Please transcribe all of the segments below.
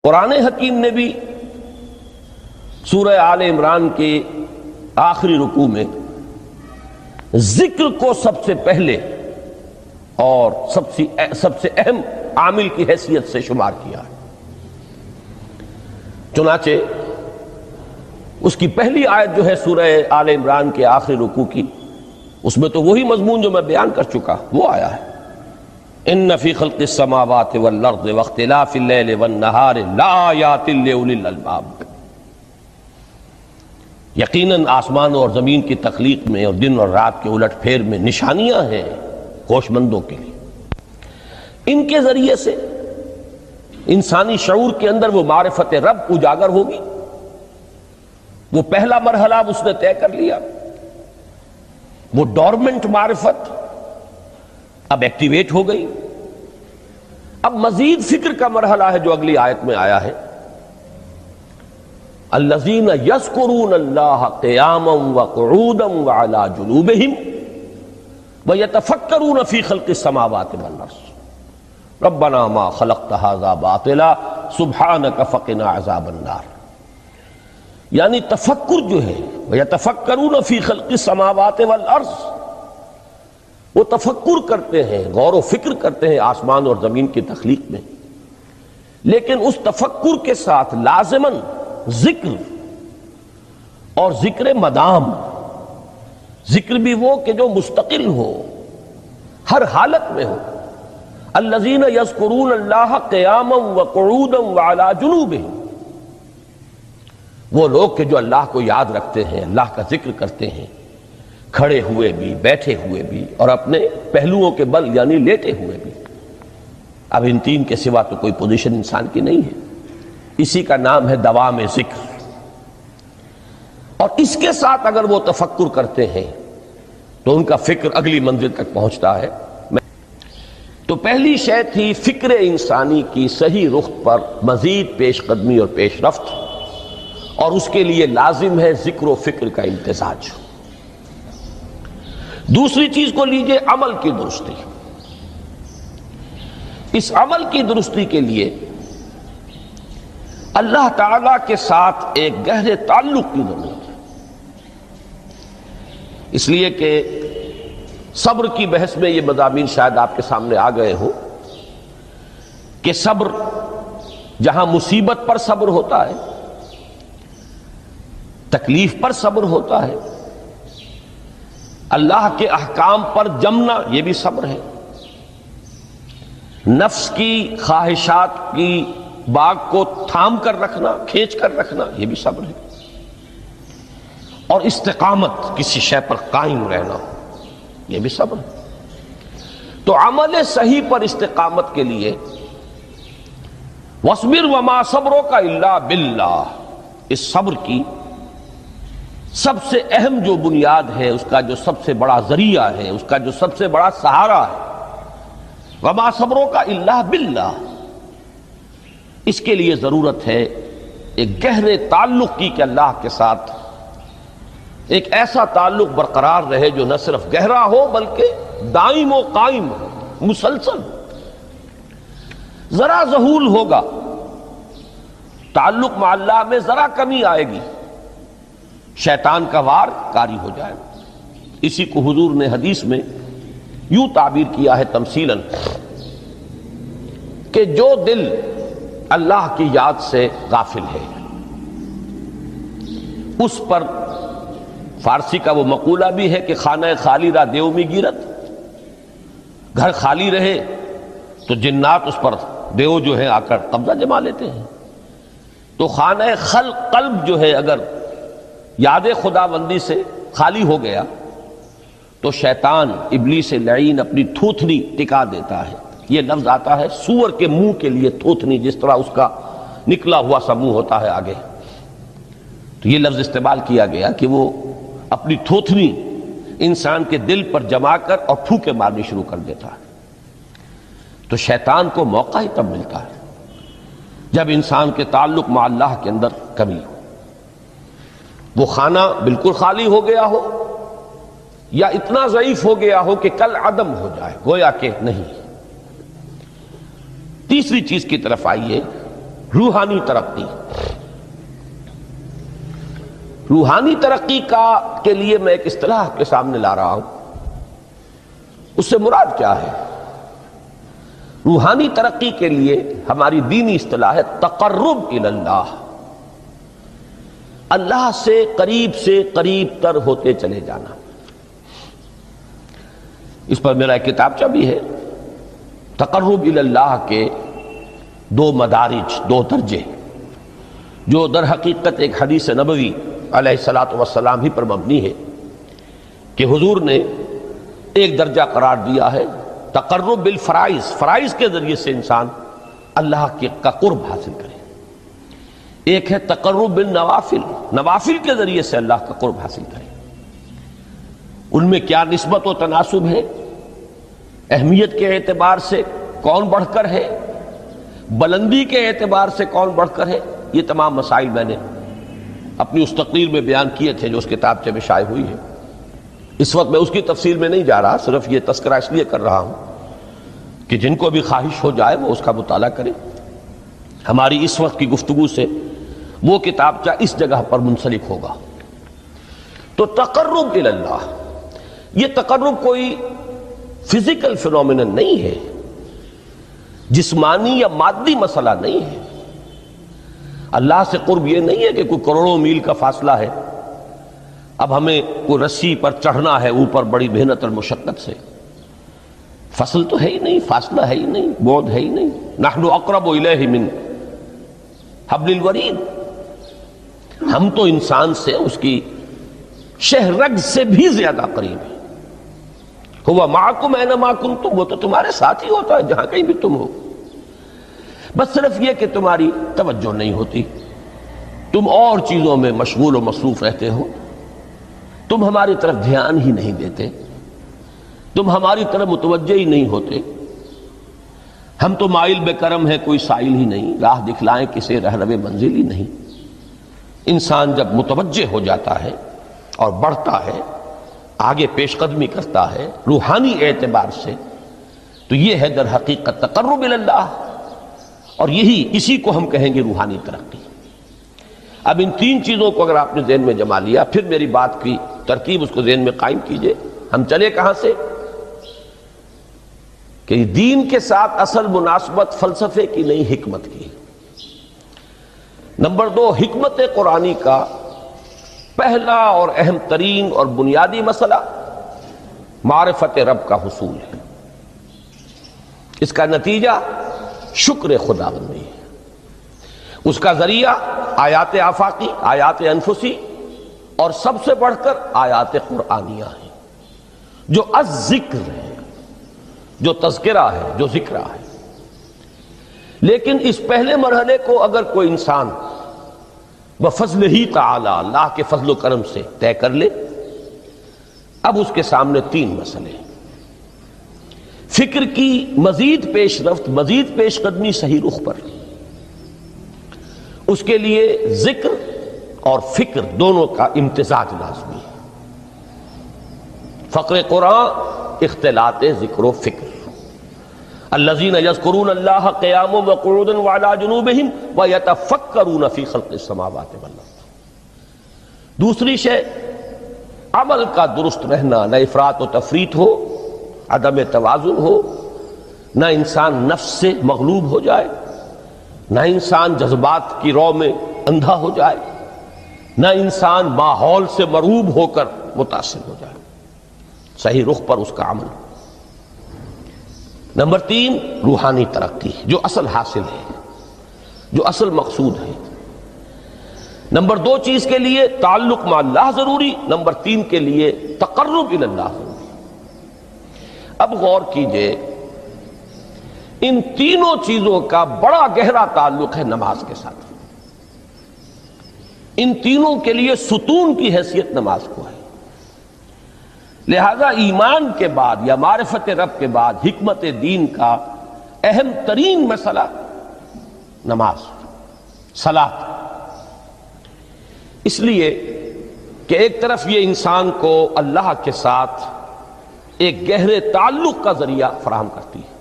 قرآن حکیم نے بھی سورہ آل عمران کے آخری رکوع میں ذکر کو سب سے پہلے اور سب سے اہم عامل کی حیثیت سے شمار کیا ہے۔ چنانچہ اس کی پہلی آیت جو ہے سورہ آل عمران کے آخری رکوع کی، اس میں تو وہی مضمون جو میں بیان کر چکا وہ آیا ہے، ان فی خلق السماوات والارض واختلاف اللیل والنہار لآیات لأولی الالباب، یقیناً آسمانوں اور زمین کی تخلیق میں اور دن اور رات کے الٹ پھیر میں نشانیاں ہیں ہوش مندوں کے لیے۔ ان کے ذریعے سے انسانی شعور کے اندر وہ معرفت رب اجاگر ہوگی۔ وہ پہلا مرحلہ اب اس نے طے کر لیا، وہ ڈورمنٹ معرفت اب ایکٹیویٹ ہو گئی۔ اب مزید فکر کا مرحلہ ہے جو اگلی آیت میں آیا ہے، الذین یذکرون اللہ قیاما وقعودا وعلی جنوبہم ویتفکرون فی خلق السماوات والارض ربنا ما خلقت ھذا باطلا سبحانک فقنا عذاب النار۔ یعنی تفکر جو ہے ویتفکرون فی خلق السماوات والارض، وہ تفکر کرتے ہیں، غور و فکر کرتے ہیں آسمان اور زمین کی تخلیق میں، لیکن اس تفکر کے ساتھ لازماً ذکر، اور ذکر مدام، ذکر بھی وہ کہ جو مستقل ہو، ہر حالت میں ہو۔ الذین یذکرون اللہ قیاما وقعودا وعلی جنوبہم، وہ لوگ کہ جو اللہ کو یاد رکھتے ہیں، اللہ کا ذکر کرتے ہیں، کھڑے ہوئے بھی، بیٹھے ہوئے بھی، اور اپنے پہلوؤں کے بل یعنی لیٹے ہوئے بھی۔ اب ان تین کے سوا تو کوئی پوزیشن انسان کی نہیں ہے، اسی کا نام ہے دوام ذکر۔ اور اس کے ساتھ اگر وہ تفکر کرتے ہیں تو ان کا فکر اگلی منزل تک پہنچتا ہے۔ تو پہلی شے تھی فکر انسانی کی صحیح رخ پر مزید پیش قدمی اور پیش رفت، اور اس کے لیے لازم ہے ذکر و فکر کا امتزاج۔ دوسری چیز کو لیجئے عمل کی درستی۔ اس عمل کی درستی کے لیے اللہ تعالی کے ساتھ ایک گہرے تعلق کی ضرورت ہے، اس لیے کہ صبر کی بحث میں یہ مضامین شاید آپ کے سامنے آ گئے ہوں کہ صبر، جہاں مصیبت پر صبر ہوتا ہے، تکلیف پر صبر ہوتا ہے، اللہ کے احکام پر جمنا یہ بھی صبر ہے، نفس کی خواہشات کی باغ کو تھام کر رکھنا، کھینچ کر رکھنا یہ بھی صبر ہے، اور استقامت، کسی شے پر قائم رہنا یہ بھی صبر ہے۔ تو عمل صحیح پر استقامت کے لیے وَاصْبِرْ وَمَا صَبْرُكَ إِلَّا بِاللَّهِ، اس صبر کی سب سے اہم جو بنیاد ہے، اس کا جو سب سے بڑا ذریعہ ہے، اس کا جو سب سے بڑا سہارا ہے، وَمَا صَبْرُكَ إِلَّا بِاللَّهِ، اس کے لیے ضرورت ہے ایک گہرے تعلق کی کہ اللہ کے ساتھ ایک ایسا تعلق برقرار رہے جو نہ صرف گہرا ہو بلکہ دائم و قائم ہو، مسلسل۔ ذرا ذہول ہوگا تعلق مع اللہ میں، ذرا کمی آئے گی، شیطان کا وار کاری ہو جائے گا۔ اسی کو حضور نے حدیث میں یوں تعبیر کیا ہے تمثیلاً کہ جو دل اللہ کی یاد سے غافل ہے، اس پر فارسی کا وہ مقولہ بھی ہے کہ خانہ خالی را دیو می گیرت، گھر خالی رہے تو جنات اس پر دیو جو ہے آ کر قبضہ جما لیتے ہیں۔ تو خانہ قلب جو ہے اگر یاد خدا بندی سے خالی ہو گیا تو شیطان ابلیس لعین اپنی تھوتنی ٹکا دیتا ہے۔ یہ لفظ آتا ہے سور کے منہ کے لیے تھوتنی، جس طرح اس کا نکلا ہوا سا منہ ہوتا ہے آگے، تو یہ لفظ استعمال کیا گیا کہ وہ اپنی تھوتنی انسان کے دل پر جما کر اور پھوکے مارنی شروع کر دیتا ہے۔ تو شیطان کو موقع ہی تب ملتا ہے جب انسان کے تعلق مع اللہ کے اندر کمی ہو، وہ خانہ بالکل خالی ہو گیا ہو یا اتنا ضعیف ہو گیا ہو کہ کل عدم ہو جائے، گویا کہ نہیں۔ تیسری چیز کی طرف آئیے، روحانی ترقی. روحانی ترقی کے لیے میں ایک اصطلاح کے سامنے لا رہا ہوں. اس سے مراد کیا ہے؟ روحانی ترقی کے لیے ہماری دینی اصطلاح ہے تقرب الی اللہ. اللہ سے قریب تر ہوتے چلے جانا. اس پر میرا ایک کتابچہ بھی ہے. تقرب الی اللہ کے دو مدارج، دو درجے، جو در حقیقت ایک حدیث نبوی علیہ الصلوۃ والسلام ہی پر مبنی ہے کہ حضور نے ایک درجہ قرار دیا ہے تقرب بالفرائض، فرائض کے ذریعے سے انسان اللہ کا قرب حاصل کرے. ایک ہے تقرب بالنوافل، نوافل کے ذریعے سے اللہ کا قرب حاصل کرے. ان میں کیا نسبت و تناسب ہے، اہمیت کے اعتبار سے کون بڑھ کر ہے، بلندی کے اعتبار سے کون بڑھ کر ہے، یہ تمام مسائل میں نے اپنی اس تقریر میں بیان کیے تھے جو اس کتابچے میں شائع ہوئی ہے. اس وقت میں اس کی تفصیل میں نہیں جا رہا، صرف یہ تذکرہ اس لیے کر رہا ہوں کہ جن کو بھی خواہش ہو جائے وہ اس کا مطالعہ کرے. ہماری اس وقت کی گفتگو سے وہ کتابچہ اس جگہ پر منسلک ہوگا. تو تقرب الی اللہ، یہ تقرب کوئی فزیکل فینومینن نہیں ہے، جسمانی یا مادی مسئلہ نہیں ہے. اللہ سے قرب یہ نہیں ہے کہ کوئی کروڑوں میل کا فاصلہ ہے، اب ہمیں کوئی رسی پر چڑھنا ہے اوپر بڑی محنت اور مشقت سے. فصل تو ہے ہی نہیں، فاصلہ ہے ہی نہیں، بعد ہے ہی نہیں. نحن اقرب الیہ من حبل الورید، ہم تو انسان سے اس کی شہرگ سے بھی زیادہ قریب ہیں. هو معکم اینما کنتم، وہ تو تمہارے ساتھ ہی ہوتا ہے جہاں کہیں بھی تم ہو. بس صرف یہ کہ تمہاری توجہ نہیں ہوتی، تم اور چیزوں میں مشغول و مصروف رہتے ہو، تم ہماری طرف دھیان ہی نہیں دیتے، تم ہماری طرف متوجہ ہی نہیں ہوتے. ہم تو مائل بے کرم ہے، کوئی سائل ہی نہیں، راہ دکھلائیں کسے رہنو منزل ہی نہیں. انسان جب متوجہ ہو جاتا ہے اور بڑھتا ہے، آگے پیش قدمی کرتا ہے روحانی اعتبار سے، تو یہ ہے در حقیقت تقرب الی اللہ، اور اسی کو ہم کہیں گے روحانی ترقی. اب ان تین چیزوں کو اگر آپ نے ذہن میں جما لیا، پھر میری بات کی ترتیب اس کو ذہن میں قائم کیجئے. ہم چلے کہاں سے؟ کہ دین کے ساتھ اصل مناسبت فلسفے کی نہیں، حکمت کی. نمبر 2، حکمت قرآنی کا پہلا اور اہم ترین اور بنیادی مسئلہ معرفت رب کا حصول ہے. اس کا نتیجہ شکر خداوندی ہے. اس کا ذریعہ آیات آفاقی، آیات انفسی، اور سب سے بڑھ کر آیات قرآنیہ ہیں جو الذکر ہے، جو تذکرہ ہے، جو ذکرہ ہے. لیکن اس پہلے مرحلے کو اگر کوئی انسان بفضل ہی تعالی، اللہ کے فضل و کرم سے طے کر لے، اب اس کے سامنے تین مسئلے ہیں. فکر کی مزید پیش رفت، مزید پیش قدمی صحیح رخ پر، اس کے لیے ذکر اور فکر دونوں کا امتزاج لازمی ہے. فقر قرآن اختلاط ذکر و فکر. الذین یذکرون اللہ قیاما وقعودا وعلی جنوبہم ویتفکرون فی خلق السماوات والارض. دوسری شے عمل کا درست رہنا، نہ افراط و تفریط ہو، عدم توازن ہو، نہ انسان نفس سے مغلوب ہو جائے، نہ انسان جذبات کی رو میں اندھا ہو جائے، نہ انسان ماحول سے مرعوب ہو کر متاثر ہو جائے. صحیح رخ پر اس کا عمل. نمبر 3، روحانی ترقی جو اصل حاصل ہے، جو اصل مقصود ہے. نمبر 2 چیز کے لیے تعلق مع اللہ ضروری، نمبر 3 کے لیے تقرب الی اللہ ضروری. اب غور کیجئے، ان تینوں چیزوں کا بڑا گہرا تعلق ہے نماز کے ساتھ. ان تینوں کے لیے ستون کی حیثیت نماز کو ہے. لہذا ایمان کے بعد یا معرفت رب کے بعد حکمت دین کا اہم ترین مسئلہ نماز، صلاۃ. اس لیے کہ ایک طرف یہ انسان کو اللہ کے ساتھ ایک گہرے تعلق کا ذریعہ فراہم کرتی ہے.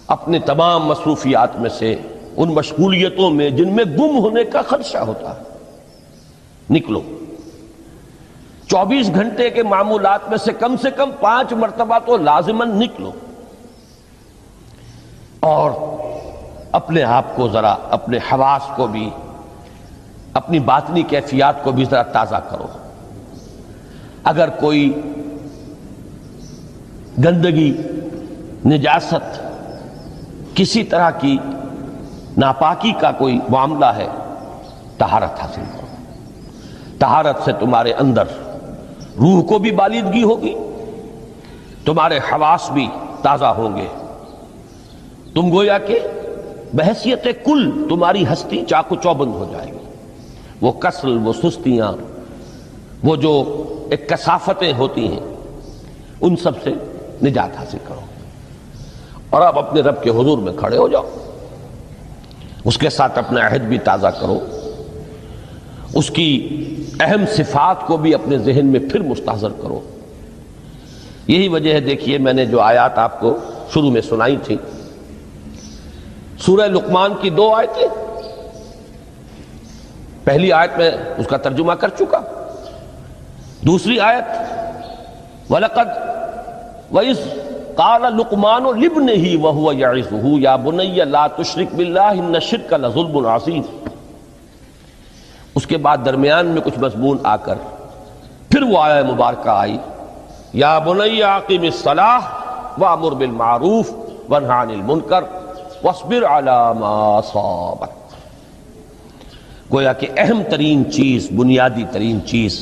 اپنے تمام مصروفیات میں سے ان مشغولیتوں میں جن میں گم ہونے کا خدشہ ہوتا ہے، نکلو۔ 24 گھنٹے کے معمولات میں سے کم 5 مرتبہ تو لازماً نکلو، اور اپنے آپ کو ذرا، اپنے حواس کو بھی، اپنی باطنی کیفیات کو بھی ذرا تازہ کرو۔ اگر کوئی گندگی، نجاست، کسی طرح کی ناپاکی کا کوئی معاملہ ہے، طہارت حاصل کرو۔ طہارت سے تمہارے اندر روح کو بھی بالیدگی ہوگی، تمہارے حواس بھی تازہ ہوں گے، تم گویا کہ بحیثیت کل تمہاری ہستی چاق و چوبند ہو جائے گی۔ وہ کسل، وہ سستیاں، وہ جو ایک کثافتیں ہوتی ہیں، ان سب سے نجات حاصل کرو، اور اب اپنے رب کے حضور میں کھڑے ہو جاؤ، اس کے ساتھ اپنا عہد بھی تازہ کرو، اس کی اہم صفات کو بھی اپنے ذہن میں پھر مستحضر کرو۔ یہی وجہ ہے، دیکھیے میں نے جو آیات آپ کو شروع میں سنائی تھی، سورہ لقمان کی 2 آیتیں، پہلی آیت میں اس کا ترجمہ کر چکا، دوسری آیت وَلَقَدْ وَإِذْ قَالَ لُقْمَانُ لِابْنِهِ وَهُوَ يَعِظُهُ يَا بُنَيَّ لَا تُشْرِكْ بِاللَّهِ إِنَّ الشِّرْكَ لَظُلْمٌ عَظِيمٌ۔ اس کے بعد درمیان میں کچھ مضمون آ کر پھر وہ آیہ مبارکہ آئی، یا بنی اقم الصلاۃ وامر بالمعروف وانہ عن المنکر واصبر علی ما اصابک۔ گویا کہ اہم ترین چیز، بنیادی ترین چیز،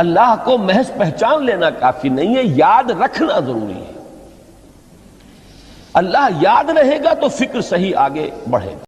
اللہ کو محض پہچان لینا کافی نہیں ہے، یاد رکھنا ضروری ہے۔ اللہ یاد رہے گا تو فکر صحیح آگے بڑھے گا۔